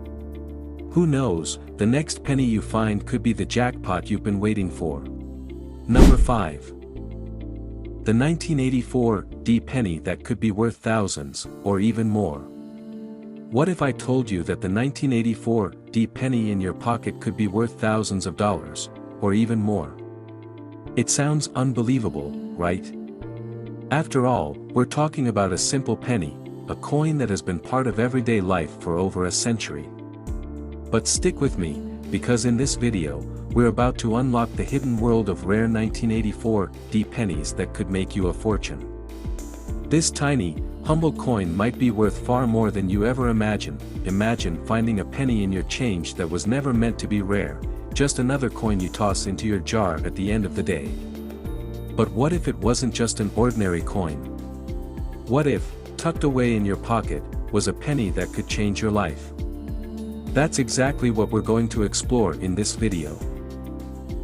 Who knows, the next penny you find could be the jackpot you've been waiting for. Number 5. The 1984 D penny that could be worth thousands, or even more. What if I told you that the 1984 D penny in your pocket could be worth thousands of dollars, or even more? It sounds unbelievable, right? After all, we're talking about a simple penny, a coin that has been part of everyday life for over a century. But stick with me, because in this video, we're about to unlock the hidden world of rare 1984 D pennies that could make you a fortune. This tiny, humble coin might be worth far more than you ever imagined. Imagine finding a penny in your change that was never meant to be rare, just another coin you toss into your jar at the end of the day. But what if it wasn't just an ordinary coin? What if, tucked away in your pocket, was a penny that could change your life? That's exactly what we're going to explore in this video.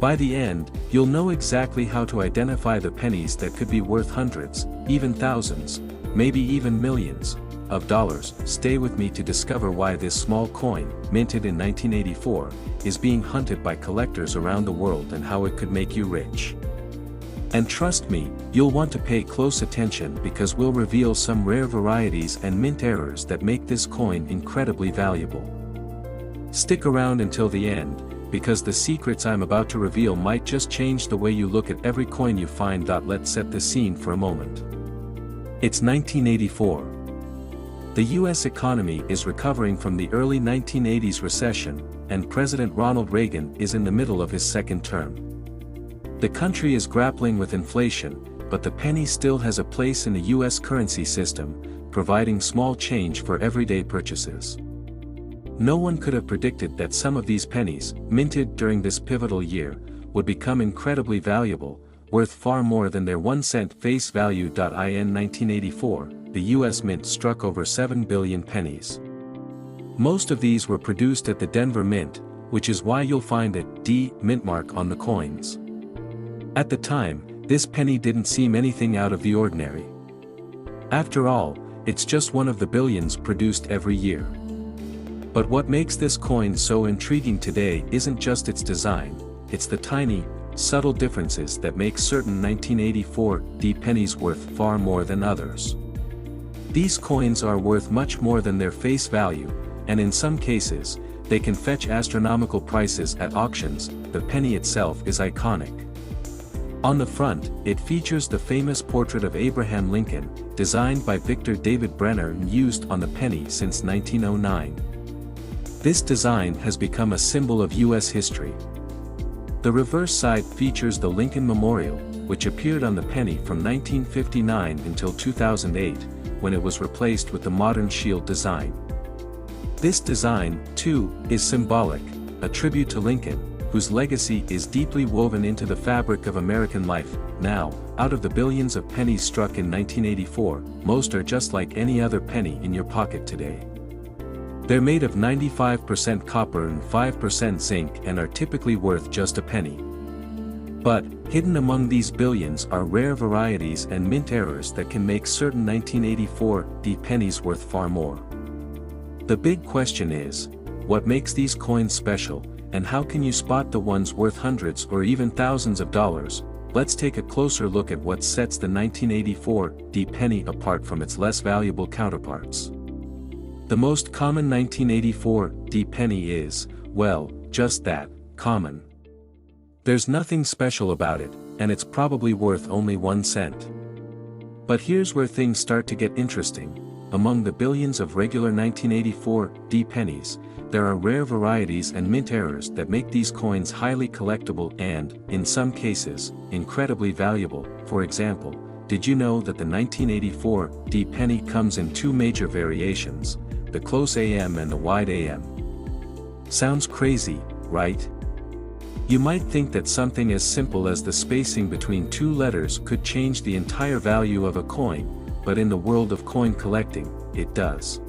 By the end, you'll know exactly how to identify the pennies that could be worth hundreds, even thousands, maybe even millions of dollars. Stay with me to discover why this small coin, minted in 1984, is being hunted by collectors around the world and how it could make you rich. And trust me, you'll want to pay close attention because we'll reveal some rare varieties and mint errors that make this coin incredibly valuable. Stick around until the end, because the secrets I'm about to reveal might just change the way you look at every coin you find. Let's set the scene for a moment. It's 1984. The US economy is recovering from the early 1980s recession, and President Ronald Reagan is in the middle of his second term. The country is grappling with inflation, but the penny still has a place in the US currency system, providing small change for everyday purchases. No one could have predicted that some of these pennies, minted during this pivotal year, would become incredibly valuable, worth far more than their 1-cent face value. In 1984, the US Mint struck over 7 billion pennies. Most of these were produced at the Denver Mint, which is why you'll find a D mint mark on the coins. At the time, this penny didn't seem anything out of the ordinary. After all, it's just one of the billions produced every year. But what makes this coin so intriguing today isn't just its design, it's the tiny, subtle differences that make certain 1984 D pennies worth far more than others. These coins are worth much more than their face value, and in some cases, they can fetch astronomical prices at auctions. The penny itself is iconic. On the front, it features the famous portrait of Abraham Lincoln, designed by Victor David Brenner and used on the penny since 1909. This design has become a symbol of US history. The reverse side features the Lincoln Memorial, which appeared on the penny from 1959 until 2008, when it was replaced with the modern shield design. This design, too, is symbolic, a tribute to Lincoln, whose legacy is deeply woven into the fabric of American life. Now, out of the billions of pennies struck in 1984, most are just like any other penny in your pocket today. They're made of 95% copper and 5% zinc and are typically worth just a penny. But, hidden among these billions are rare varieties and mint errors that can make certain 1984 D pennies worth far more. The big question is, what makes these coins special, and how can you spot the ones worth hundreds or even thousands of dollars? Let's take a closer look at what sets the 1984 D penny apart from its less valuable counterparts. The most common 1984 D penny is, well, just that, common. There's nothing special about it, and it's probably worth only 1 cent. But here's where things start to get interesting. Among the billions of regular 1984 D pennies, there are rare varieties and mint errors that make these coins highly collectible and, in some cases, incredibly valuable. For example, did you know that the 1984 D penny comes in 2 major variations, the close AM and the wide AM? Sounds crazy, right? You might think that something as simple as the spacing between 2 letters could change the entire value of a coin, but in the world of coin collecting, it does.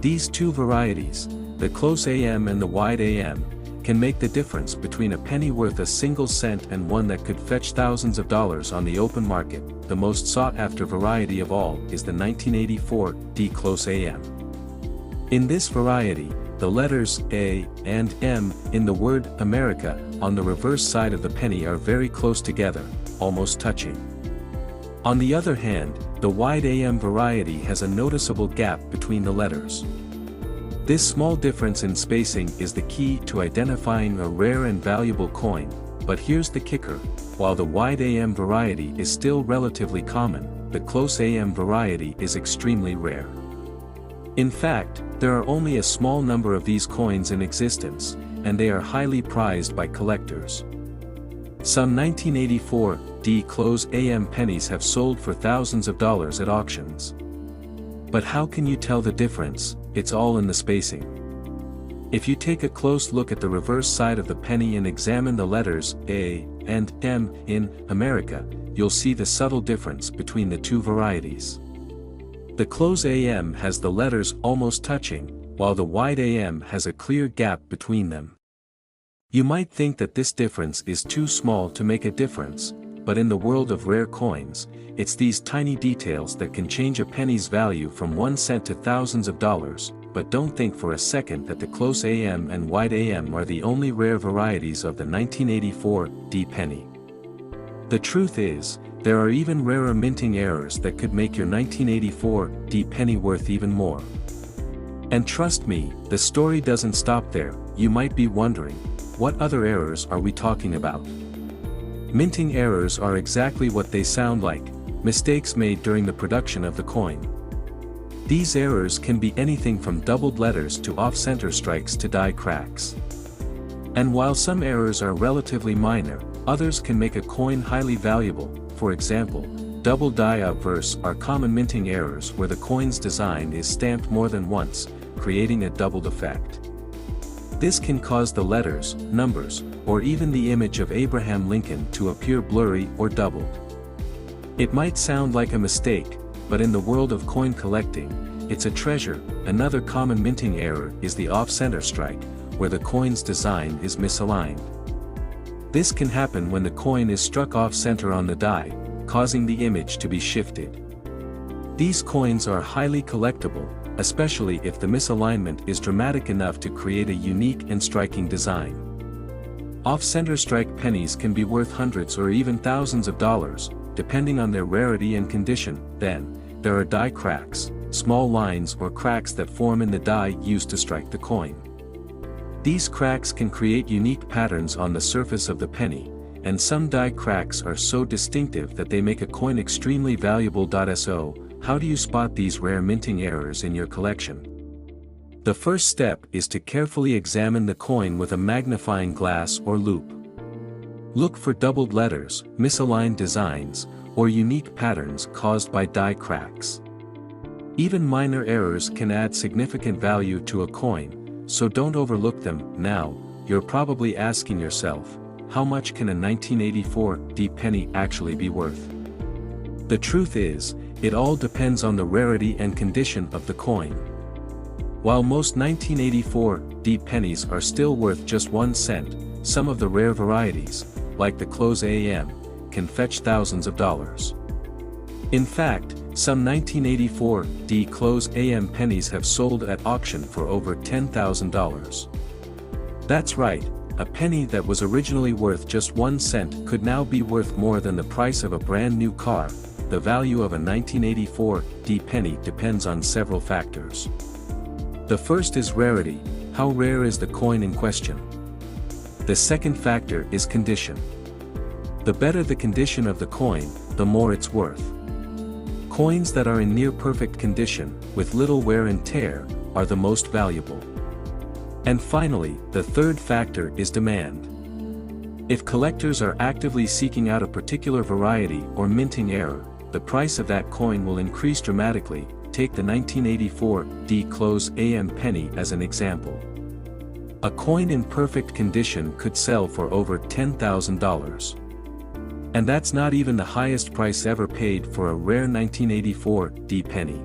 These 2 varieties, the close AM and the wide AM, can make the difference between a penny worth a single cent and one that could fetch thousands of dollars on the open market. The most sought-after variety of all is the 1984 D close AM. In this variety, the letters A and M in the word America on the reverse side of the penny are very close together, almost touching. On the other hand, the wide AM variety has a noticeable gap between the letters. This small difference in spacing is the key to identifying a rare and valuable coin, but here's the kicker: while the wide AM variety is still relatively common, the close AM variety is extremely rare. In fact, there are only a small number of these coins in existence, and they are highly prized by collectors. Some 1984 D close AM pennies have sold for thousands of dollars at auctions. But how can you tell the difference? It's all in the spacing. If you take a close look at the reverse side of the penny and examine the letters A and M in America, you'll see the subtle difference between the 2 varieties. The close AM has the letters almost touching, while the wide AM has a clear gap between them. You might think that this difference is too small to make a difference, but in the world of rare coins, it's these tiny details that can change a penny's value from 1 cent to thousands of dollars. But don't think for a second that the close AM and wide AM are the only rare varieties of the 1984 D penny. The truth is, there are even rarer minting errors that could make your 1984 D penny worth even more. And trust me, the story doesn't stop there. You might be wondering, what other errors are we talking about? Minting errors are exactly what they sound like: mistakes made during the production of the coin. These errors can be anything from doubled letters to off-center strikes to die cracks. And while some errors are relatively minor, others can make a coin highly valuable. For example, double die obverse are common minting errors where the coin's design is stamped more than once, creating a doubled effect. This can cause the letters, numbers, or even the image of Abraham Lincoln to appear blurry or doubled. It might sound like a mistake, but in the world of coin collecting, it's a treasure. Another common minting error is the off-center strike, where the coin's design is misaligned. This can happen when the coin is struck off-center on the die, causing the image to be shifted. These coins are highly collectible, especially if the misalignment is dramatic enough to create a unique and striking design. Off-center strike pennies can be worth hundreds or even thousands of dollars, depending on their rarity and condition. Then, there are die cracks, small lines or cracks that form in the die used to strike the coin. These cracks can create unique patterns on the surface of the penny, and some die cracks are so distinctive that they make a coin extremely valuable. So, how do you spot these rare minting errors in your collection? The first step is to carefully examine the coin with a magnifying glass or loupe. Look for doubled letters, misaligned designs, or unique patterns caused by die cracks. Even minor errors can add significant value to a coin, so don't overlook them. Now, you're probably asking yourself, how much can a 1984 D penny actually be worth? The truth is, it all depends on the rarity and condition of the coin. While most 1984 D pennies are still worth just 1 cent, some of the rare varieties, like the close AM, can fetch thousands of dollars. In fact, some 1984 D close AM pennies have sold at auction for over $10,000. That's right, a penny that was originally worth just 1 cent could now be worth more than the price of a brand new car. The value of a 1984 D penny depends on several factors. The first is rarity. How rare is the coin in question? The second factor is condition. The better the condition of the coin, the more it's worth. Coins that are in near perfect condition, with little wear and tear, are the most valuable. And finally, the third factor is demand. If collectors are actively seeking out a particular variety or minting error, the price of that coin will increase dramatically. Take the 1984 D close AM penny as an example. A coin in perfect condition could sell for over $10,000. And that's not even the highest price ever paid for a rare 1984 D penny.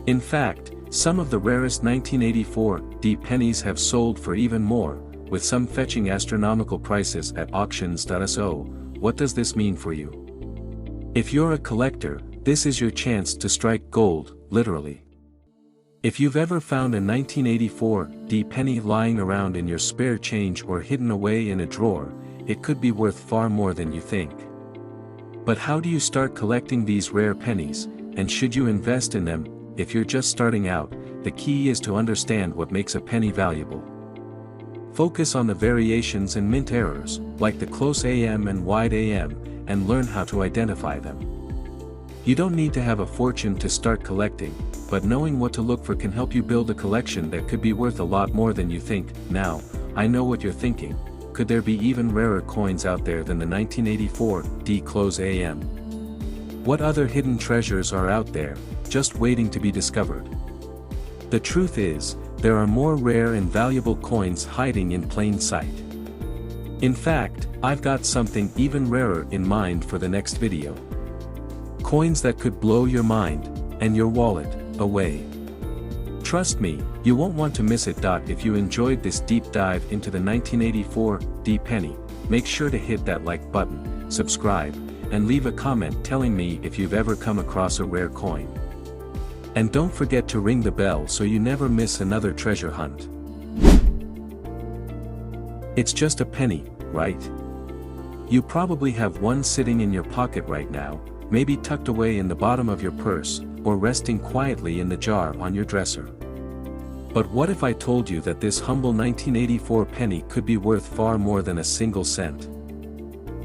In fact, some of the rarest 1984 D pennies have sold for even more, with some fetching astronomical prices at auctions. So, what does this mean for you? If you're a collector, this is your chance to strike gold, literally. If you've ever found a 1984 D penny lying around in your spare change or hidden away in a drawer, it could be worth far more than you think. But how do you start collecting these rare pennies, and should you invest in them? If you're just starting out, the key is to understand what makes a penny valuable. Focus on the variations and mint errors, like the close AM and wide AM, and learn how to identify them. You don't need to have a fortune to start collecting, but knowing what to look for can help you build a collection that could be worth a lot more than you think. Now, I know what you're thinking. Could there be even rarer coins out there than the 1984 D close AM? What other hidden treasures are out there, just waiting to be discovered? The truth is, there are more rare and valuable coins hiding in plain sight. In fact, I've got something even rarer in mind for the next video. Coins that could blow your mind, and your wallet, away. Trust me, you won't want to miss it. If you enjoyed this deep dive into the 1984 D penny, make sure to hit that like button, subscribe, and leave a comment telling me if you've ever come across a rare coin. And don't forget to ring the bell so you never miss another treasure hunt. It's just a penny, right? You probably have one sitting in your pocket right now, maybe tucked away in the bottom of your purse, or resting quietly in the jar on your dresser. But what if I told you that this humble 1984 penny could be worth far more than a single cent?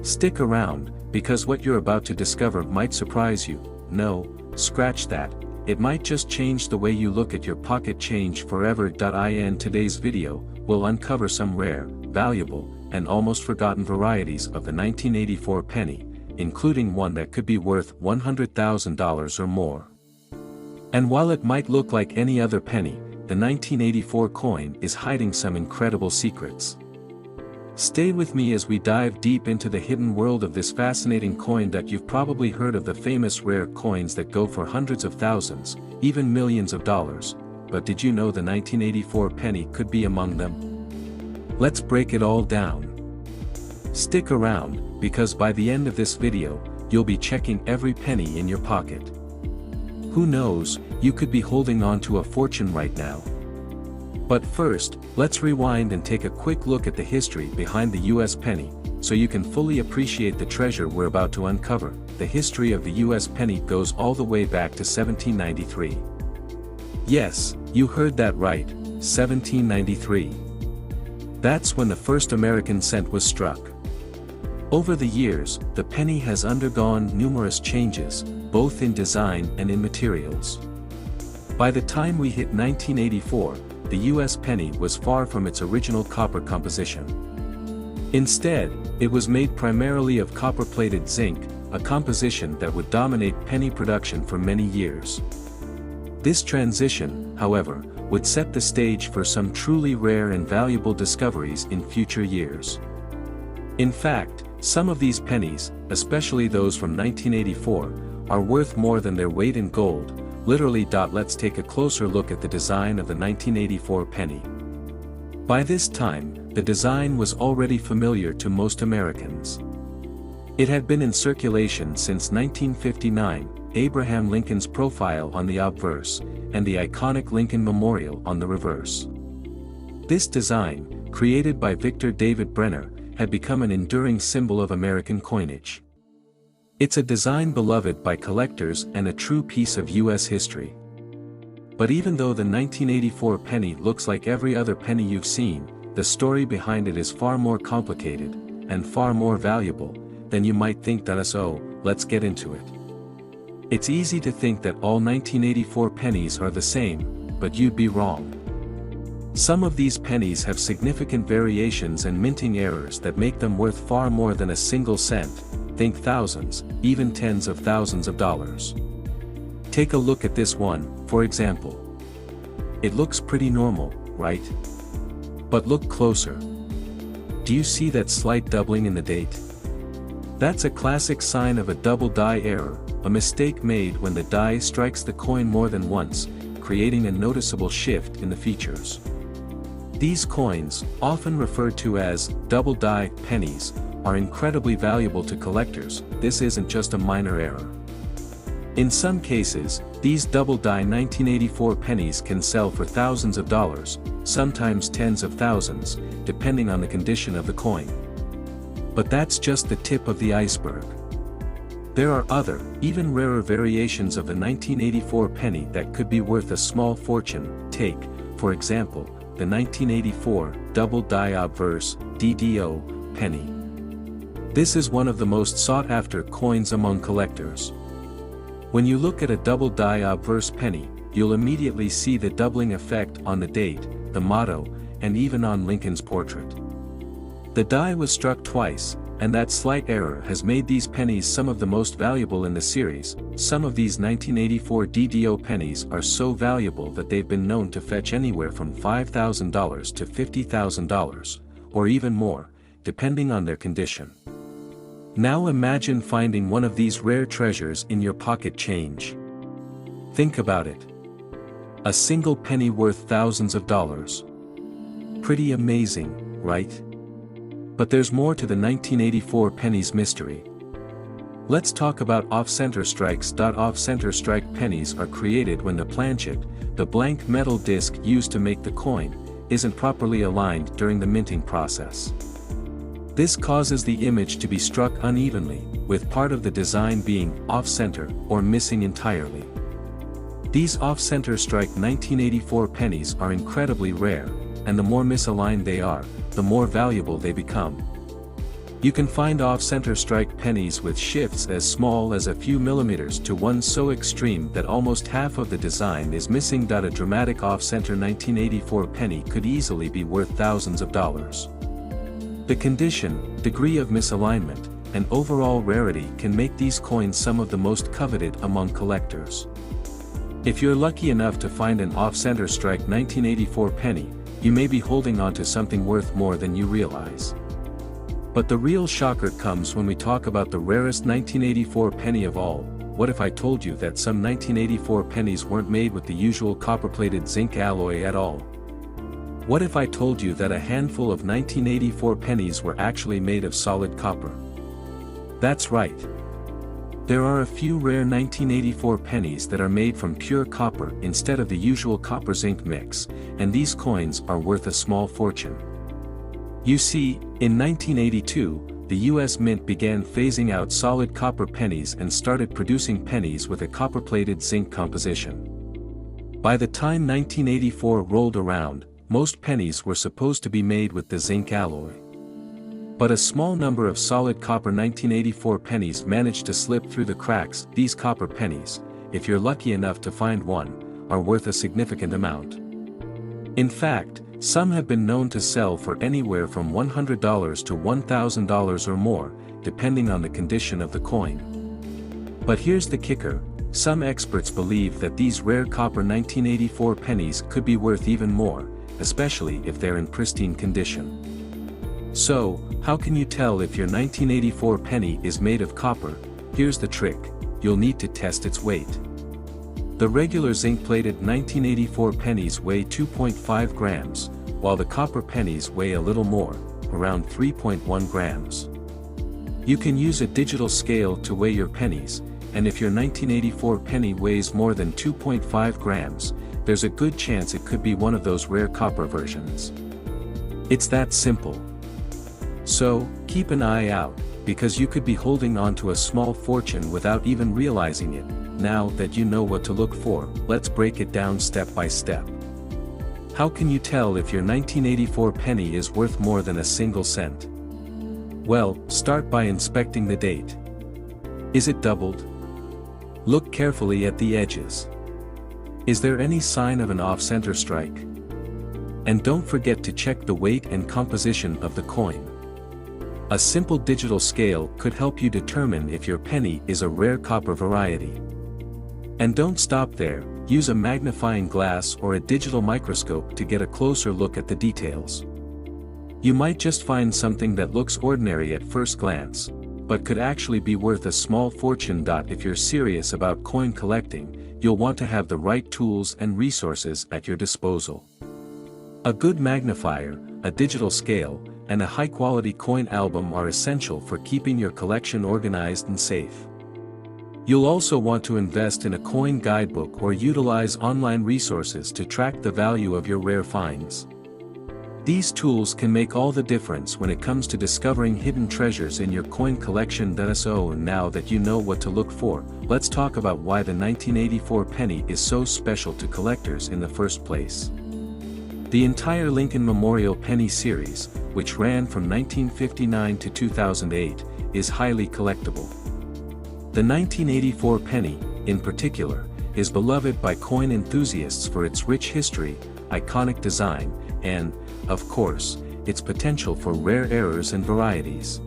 Stick around, because what you're about to discover might surprise you. No, scratch that. It might just change the way you look at your pocket change forever. In today's video, we'll uncover some rare, valuable, and almost forgotten varieties of the 1984 penny, including one that could be worth $100,000 or more. And while it might look like any other penny, the 1984 coin is hiding some incredible secrets. Stay with me as we dive deep into the hidden world of this fascinating coin. That you've probably heard of the famous rare coins that go for hundreds of thousands, even millions of dollars, but did you know the 1984 penny could be among them? Let's break it all down. Stick around, because by the end of this video, you'll be checking every penny in your pocket. Who knows, you could be holding on to a fortune right now. But first, let's rewind and take a quick look at the history behind the US penny, so you can fully appreciate the treasure we're about to uncover. The history of the US penny goes all the way back to 1793. Yes, you heard that right, 1793. That's when the first American cent was struck. Over the years, the penny has undergone numerous changes, both in design and in materials. By the time we hit 1984, the US penny was far from its original copper composition. Instead, it was made primarily of copper-plated zinc, a composition that would dominate penny production for many years. This transition, however, would set the stage for some truly rare and valuable discoveries in future years. In fact, some of these pennies, especially those from 1984, are worth more than their weight in gold. Literally. Let's take a closer look at the design of the 1984 penny. By this time, the design was already familiar to most Americans. It had been in circulation since 1959, Abraham Lincoln's profile on the obverse, and the iconic Lincoln Memorial on the reverse. This design, created by Victor David Brenner, had become an enduring symbol of American coinage. It's a design beloved by collectors and a true piece of US history. But even though the 1984 penny looks like every other penny you've seen, the story behind it is far more complicated, and far more valuable, than you might think. So, let's get into it. It's easy to think that all 1984 pennies are the same, but you'd be wrong. Some of these pennies have significant variations and minting errors that make them worth far more than a single cent. Think thousands, even tens of thousands of dollars. Take a look at this one, for example. It looks pretty normal, right? But look closer. Do you see that slight doubling in the date? That's a classic sign of a double die error, a mistake made when the die strikes the coin more than once, creating a noticeable shift in the features. These coins, often referred to as double die pennies, are incredibly valuable to collectors. This isn't just a minor error. In some cases, these double die 1984 pennies can sell for thousands of dollars, sometimes tens of thousands, depending on the condition of the coin. But that's just the tip of the iceberg. There are other, even rarer variations of the 1984 penny that could be worth a small fortune. Take, for example, the 1984 double die obverse DDO penny. This is one of the most sought-after coins among collectors. When you look at a double die obverse penny, you'll immediately see the doubling effect on the date, the motto, and even on Lincoln's portrait. The die was struck twice, and that slight error has made these pennies some of the most valuable in the series. Some of these 1984 DDO pennies are so valuable that they've been known to fetch anywhere from $5,000 to $50,000, or even more, depending on their condition. Now imagine finding one of these rare treasures in your pocket change. Think about it. A single penny worth thousands of dollars. Pretty amazing, right? But there's more to the 1984 penny's mystery. Let's talk about off-center strikes. Off-center strike pennies are created when the planchet, the blank metal disc used to make the coin, isn't properly aligned during the minting process. This causes the image to be struck unevenly, with part of the design being off-center or missing entirely. These off-center strike 1984 pennies are incredibly rare, and the more misaligned they are, the more valuable they become. You can find off-center strike pennies with shifts as small as a few millimeters to one so extreme that almost half of the design is missing. A dramatic off-center 1984 penny could easily be worth thousands of dollars. The condition, degree of misalignment, and overall rarity can make these coins some of the most coveted among collectors. If you're lucky enough to find an off-center strike 1984 penny, you may be holding on to something worth more than you realize. But the real shocker comes when we talk about the rarest 1984 penny of all. What if I told you that some 1984 pennies weren't made with the usual copper-plated zinc alloy at all? What if I told you that a handful of 1984 pennies were actually made of solid copper? That's right. There are a few rare 1984 pennies that are made from pure copper instead of the usual copper-zinc mix, and these coins are worth a small fortune. You see, in 1982, the US Mint began phasing out solid copper pennies and started producing pennies with a copper-plated zinc composition. By the time 1984 rolled around, most pennies were supposed to be made with the zinc alloy. But a small number of solid copper 1984 pennies managed to slip through the cracks. These copper pennies, if you're lucky enough to find one, are worth a significant amount. In fact, some have been known to sell for anywhere from $100 to $1,000 or more, depending on the condition of the coin. But here's the kicker: some experts believe that these rare copper 1984 pennies could be worth even more, especially if they're in pristine condition. So, how can you tell if your 1984 penny is made of copper? Here's the trick: you'll need to test its weight. The regular zinc-plated 1984 pennies weigh 2.5 grams, while the copper pennies weigh a little more, around 3.1 grams. You can use a digital scale to weigh your pennies, and if your 1984 penny weighs more than 2.5 grams, there's a good chance it could be one of those rare copper versions. It's that simple. So, keep an eye out, because you could be holding on to a small fortune without even realizing it. Now that you know what to look for, let's break it down step by step. How can you tell if your 1984 penny is worth more than a single cent? Well, start by inspecting the date. Is it doubled? Look carefully at the edges. Is there any sign of an off-center strike? And don't forget to check the weight and composition of the coin. A simple digital scale could help you determine if your penny is a rare copper variety. And don't stop there, use a magnifying glass or a digital microscope to get a closer look at the details. You might just find something that looks ordinary at first glance, but could actually be worth a small fortune. If you're serious about coin collecting, you'll want to have the right tools and resources at your disposal. A good magnifier, a digital scale, and a high-quality coin album are essential for keeping your collection organized and safe. You'll also want to invest in a coin guidebook or utilize online resources to track the value of your rare finds. These tools can make all the difference when it comes to discovering hidden treasures in your coin collection. So now that you know what to look for, let's talk about why the 1984 penny is so special to collectors in the first place. The entire Lincoln Memorial Penny series, which ran from 1959 to 2008, is highly collectible. The 1984 penny, in particular, is beloved by coin enthusiasts for its rich history, iconic design, and, of course, its potential for rare errors and varieties.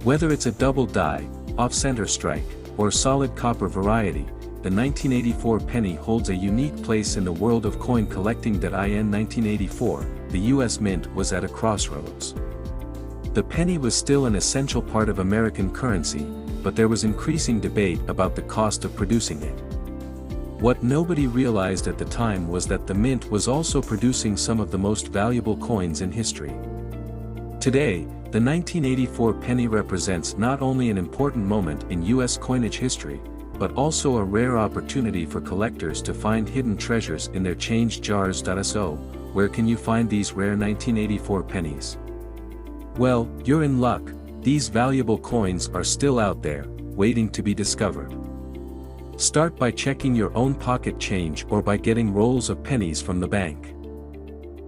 Whether it's a double die, off-center strike, or solid copper variety, the 1984 penny holds a unique place in the world of coin collecting. In 1984, the US Mint was at a crossroads. The penny was still an essential part of American currency, but there was increasing debate about the cost of producing it. What nobody realized at the time was that the mint was also producing some of the most valuable coins in history. Today, the 1984 penny represents not only an important moment in US coinage history, but also a rare opportunity for collectors to find hidden treasures in their change jars. So, where can you find these rare 1984 pennies? Well, you're in luck. These valuable coins are still out there, waiting to be discovered. Start by checking your own pocket change or by getting rolls of pennies from the bank.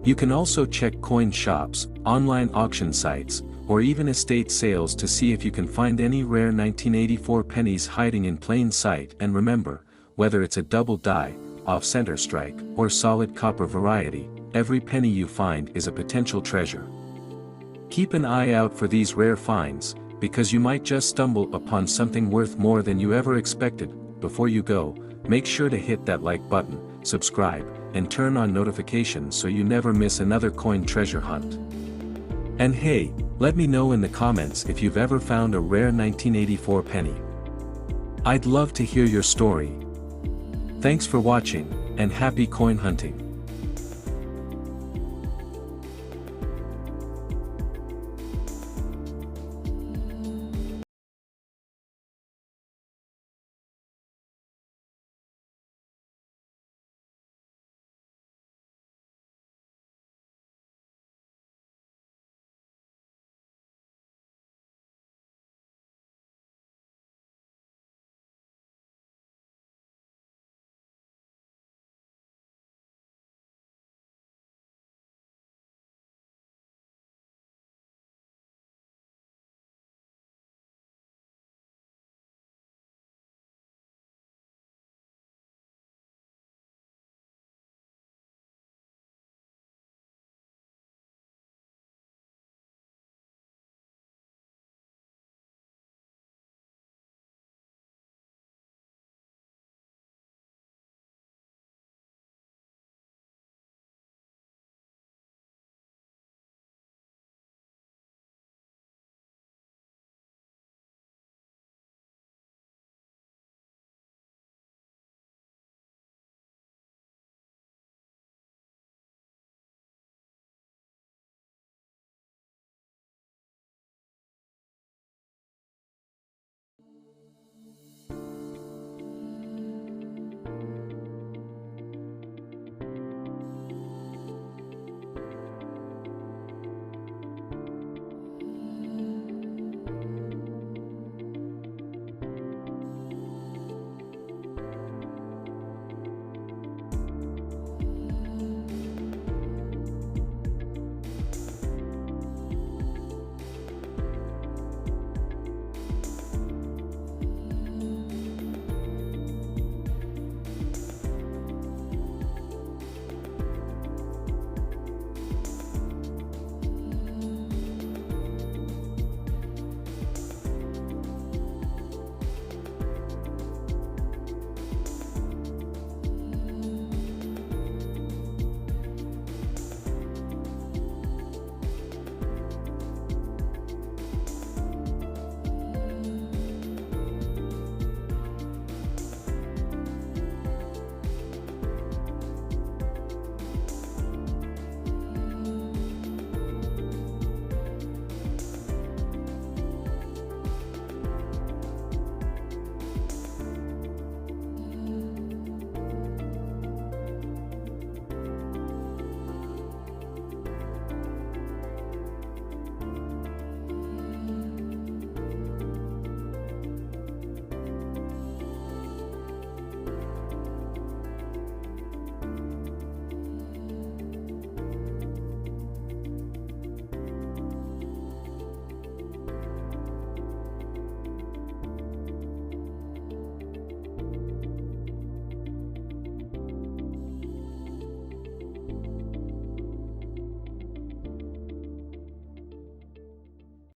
You can also check coin shops, online auction sites, or even estate sales to see if you can find any rare 1984 pennies hiding in plain sight. And remember, whether it's a double die, off-center strike, or solid copper variety, every penny you find is a potential treasure. Keep an eye out for these rare finds, because you might just stumble upon something worth more than you ever expected. Before you go, make sure to hit that like button, subscribe, and turn on notifications so you never miss another coin treasure hunt. And hey, let me know in the comments if you've ever found a rare 1984 penny. I'd love to hear your story. Thanks for watching, and happy coin hunting.